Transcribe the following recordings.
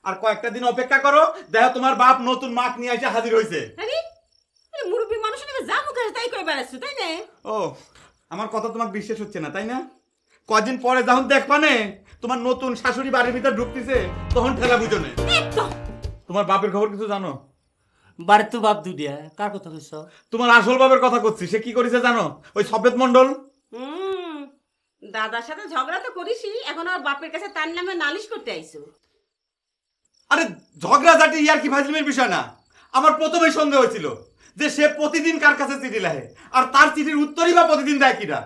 আর কয়েকটা দিন অপেক্ষা করো, দেখো তোমার বাপ নতুন মাক নিয়ে এসে হাজির হয়েছে। মুরব্বী মানুষ যা মুখে তাই কই বেড়াচ্ছ, তাই না? ও, আমার কথা তোমার বিশ্বাস হচ্ছে না তাই না? কদিন পরে যখন দেখবা নে তোমার নতুন শাশুড়ি বাড়ির ভিতর ঢুকতেছে, তখন ঠেলা বুঝো না। তোমার বাপের খবর কিছু জানো? বাড়ির তো বাপ দুটিয়া, কার কথা কইছ? তোমার আসল বাপের কথা করছি। সে কি করেছে জানো? ওই সবেত মন্ডল। দাদার সাথে ঝগড়া তো করিসি, এখন আর বাপের কাছে তার নামে নালিশ করতে আইছো? আরে ঝগড়াঝাটি ইয়ার কি ফাজলিমের বিষয় না। আমার প্রথমেই সন্দেহ হয়েছিল যে সে প্রতিদিন কার কাছে চিঠি লেখে, আর তার চিঠির উত্তরই বা প্রতিদিন দেয় কিনা।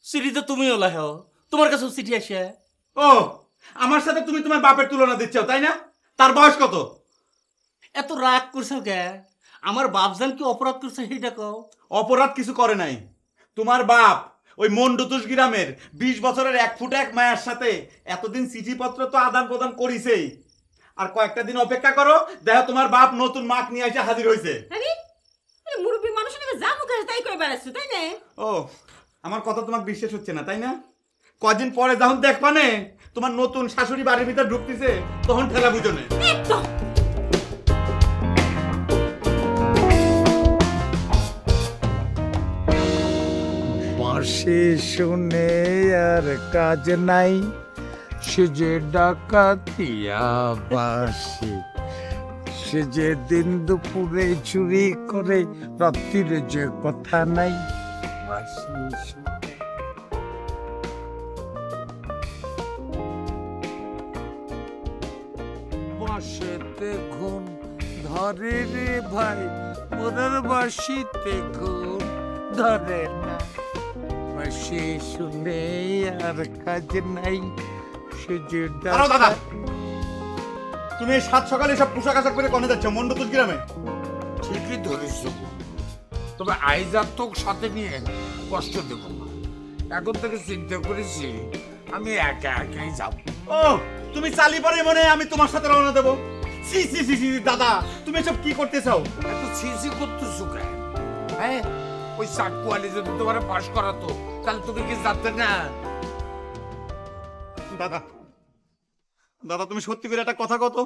চিঠি তো তুমিও লেখো, তোমার কাছেও চিঠি আসে। ও, আমার সাথে তুমি তোমার বাপের তুলনা দিচ্ছ তাই না? তার বয়স কত? এত রাগ করছো কে? আমার বাপজান কি অপরাধ করছে সেটা কও। অপরাধ কিছু করে নাই। তোমার বাপ ওই মন্ডতুষ গ্রামের 20 বছরের 1 ফুট 1 মায়ের সাথে এতদিন চিঠিপত্র তো আদান প্রদান করিছেই। আর কয়েকটা দিন অপেক্ষা করো, দেখো তোমার বাপ নতুন মাক নিয়ে এসে হাজির হয়েছে। মুরব্বী মানুষ যা মুখে তাই কই বেড়াচ্ছ, তাই না? ও, আমার কথা তোমার বিশ্বাস হচ্ছে না তাই না? কদিন পরে যখন দেখবা নে তোমার নতুন শাশুড়ি বাড়ির ভিতর ঢুকতেছে, তখন ঠেলা বুঝো না। বাঁশি শুনে আর কাজ নাই, সে যে ডাকাতিয়া বাঁশি, সে যে দিন দুপুরে চুরি করে, রাত্রিরে যে কথা নাই। বাঁশি শুনে বাঁশিতে ঘুম ধরে রে ভাই, মোরার বাঁশিতে ঘুম ধরে না। বাঁশি শুনে আর কাজ নাই, সে যে দাদা, তুমি এই সাত সকালে সব পোশাক আশাক করে কনে যাচ্ছ মন্ডতুষ গ্রামে? ঠিকই ধরেছ, তবে আইজার তো সাথে নিয়ে কষ্ট দেব না। এখন থেকে চিন্তা করেছি আমি একা একাই যাব। ও, তুমি চালি পরে মনে আমি তোমার সাথে রওনা দেবো? সি সি সি সি দাদা, তুমি এসব কি করতে চাও? এত সিসি করতেছো কেন? হ্যাঁ, ওই সাকুয়ালি যদি তোমার পাশ করাতো তাহলে তুমি কি জানতে না? দাদা দাদা, তুমি সত্যি করে একটা কথা কত,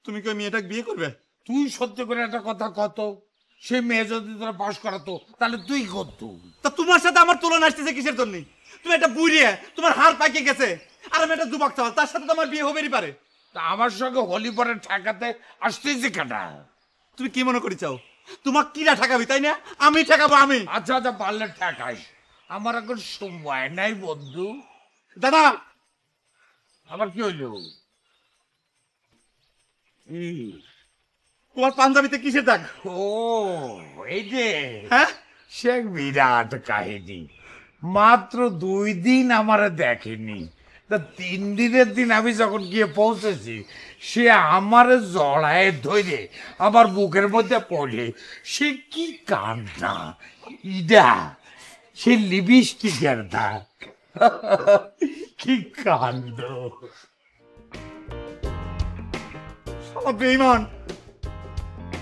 তুমি কি ওই মেয়েটাকে বিয়ে করবে? তুই সত্যি করে একটা কথা কত, সে মেয়ে যদি তোরা পাশ করাতো তাহলে তুই করতো। তা তোমার সাথে আমার তুলনা আসতেছে কিসের জন্য? তুমি একটা বুড়িয়ে, তোমার হাড় পাকিয়ে গেছে, আর আমি একটা যুবক চাল, তার সাথে তোমার বিয়ে হবেই পারে। তা আমার সঙ্গে হোলি পরে ঠেকাতে আসতেছি কেটা? তুমি কি মনে করি চাও তোমার কিরা ঠেকাবি তাই না? আমি ঠেকাবো আমি। আচ্ছা আচ্ছা, পারলে ঠেকাইস, আমার এখন সময় নাই বন্ধু। দাদা, আবার কি হইল? তোমার পাঞ্জাবিতে কিসের দাগ? ও, এই যে হ্যাঁ, সে বিরাট কাহিনী। মাত্র 2 দিন আমার দেখেনি, তা 3 দিনের দিন আমি যখন গিয়ে পৌঁছেছি, সে আমার জড়ায় ধরে আমার বুকের মধ্যে পড়ে সে কি কান্না! ইডা সে লিপস্টিকের দাগ। কি কান্দ! বেঈমান,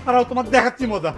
আর তোমার দেখাচ্ছি মজা।